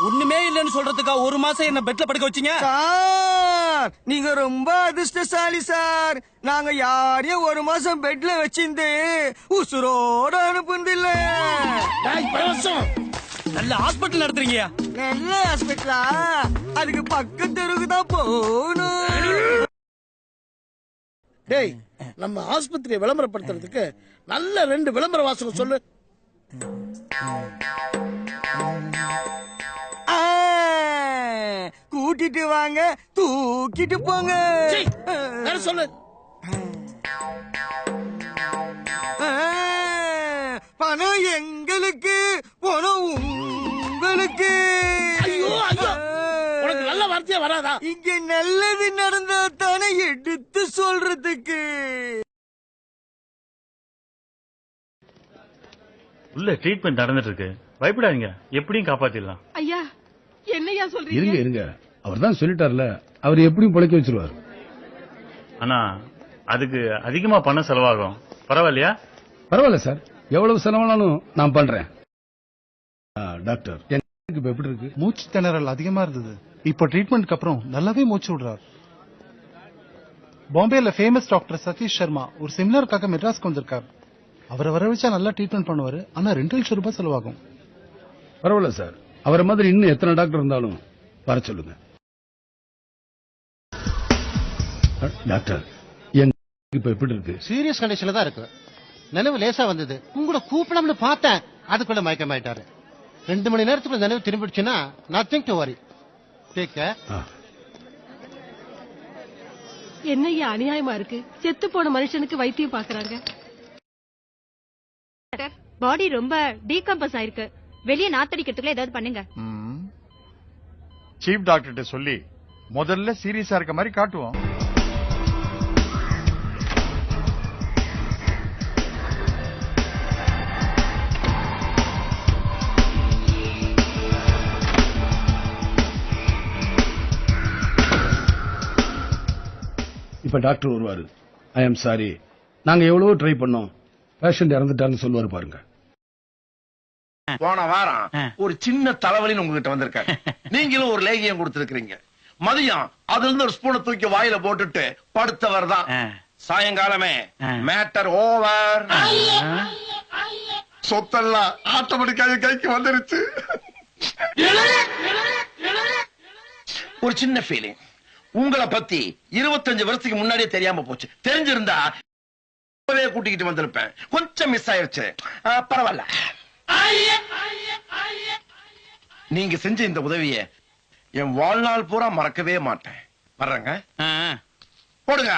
ஒண்ணுமே இல்லன்னு சொல்றதுக்கா ஒரு மாசம் என்ன பெட்ல படுக்க வச்சீங்க? சார் நீங்க ரொம்ப அதிர்ஷ்டசாலி சார். நாங்க யாரையும் ஒரு மாசம் பெட்ல வச்சிருந்து உசுரோட அனுப்புனதில்ல. நல்ல ஹாஸ்பிட்டல் நடத்துறீங்க. நல்ல ஹாஸ்பிட்டலா? அதுக்கு பக்கத்து தெருவுக்கு தான் போகணும். டேய், நம்ம ஆஸ்பத்திரியை விளம்பரப்படுத்துறதுக்கு நல்ல 2 விளம்பர வாசகம் சொல்லு. கூட்டிட்டு வாங்க, தூக்கிட்டு போங்க. சொல்லு. பணம் எங்களுக்கு, பணம் உங்களுக்கு. ஐயோ ஐயோ, உனக்கு நல்ல வார்த்தையா வராதா? இங்க நல்லது நடந்தா தானே எடுத்து சொல்றதுக்கு. உள்ள ட்ரீட்மெண்ட் நடந்துட்டு இருக்கு, பயப்படாதீங்க, எப்படியும் காப்பாத்திடலாம். ஐயா என்னையா சொல்றீங்க? இருங்க இருங்க, அவர் தான் சொல்லிட்டார்ல, அவர் எப்படியும் பிழைக்க வச்சிருவார். ஆனா அதுக்கு அதிகமா பணம் செலவாகும், பரவாயில்லையா? பரவாயில்ல சார், எவ்வளவு செலவானாலும் நான் பண்றேன். டாக்டர் இப்ப எப்படி இருக்கு? மூச்சு திணறல் அதிகமா இருந்தது, இப்போ ட்ரீட்மெண்ட்க்கு அப்புறம் நல்லாவே மூச்சு விடுறார். பாம்பேல ஃபேமஸ் டாக்டர் சதீஷ் சர்மா ஒரு செமினாருக்காக மெட்ராஸ்க்கு வந்திருக்கார். அவரை வர வச்சா நல்லா ட்ரீட்மெண்ட் பண்ணுவாரு, ஆனா 2 லட்சம் ரூபாய் செலவாகும். பரவாயில்ல சார், அவரை மாதிரி இன்னும் எத்தனை டாக்டர் இருந்தாலும் வர சொல்லுங்க. டாக்டர் இப்ப எப்படி இருக்கு? சீரியஸ் கண்டிஷன்ல தான் இருக்கு. நினைவு லேசா வந்தது, உங்களை கூப்பிடலாம்னு பார்த்தேன், அதுக்குள்ள மயக்கமாயிட்டாரு. 2 மணி நேரத்துக்குள்ள நினைவு திரும்பிடுச்சுன்னா nothing to worry. Take care. என்னையா அநியாயமா இருக்கு? செத்து போன மனுஷனுக்கு வைத்தியம் பாக்குறாங்க. பாடி ரொம்ப டீகம்பஸ் ஆயிருக்கு, வெளியே நாத்தடிக்கிறதுக்குள்ள ஏதாவது பண்ணுங்க. சீஃப் டாக்டர்கிட்ட சொல்லி முதல்ல சீரியஸா இருக்க மாதிரி காட்டுவோம். இப்ப டாக்டர் வருவாரு. ஐ எம் சாரி, நாங்க எவ்வளவோ ட்ரை பண்ணோம், பேஷண்ட் இறந்துட்டான்னு சொல்லுவாரு பாருங்க. போன வாரம் ஒரு சின்ன தலைவலின்னு உங்ககிட்ட வந்திருக்காரு, நீங்களும் ஒரு லேகியம் கொடுத்திருக்கீங்க. மதியம் அதுல இருந்து ஒரு ஸ்பூனை தூக்கி வாயில போட்டுட்டு படுத்தவர் தான். சாயங்காலமே மேட்டர் ஓவர், சொத்தெல்லாம் ஆட்டோமேட்டிக்காக கைக்கு வந்துருச்சு. ஒரு சின்ன ஃபீலிங், உங்களை பத்தி 25 வருஷத்துக்கு முன்னாடியே தெரியாம போச்சு. தெரிஞ்சிருந்தா கூட்டிக்கிட்டு வந்திருப்பேன், கொஞ்சம் மிஸ் ஆயிருச்சு. பரவாயில்ல, நீங்க செஞ்ச இந்த உதவியை என் வாழ்நாள் பூரா மறக்கவே மாட்டேன். வர்றேங்க, போடுங்க.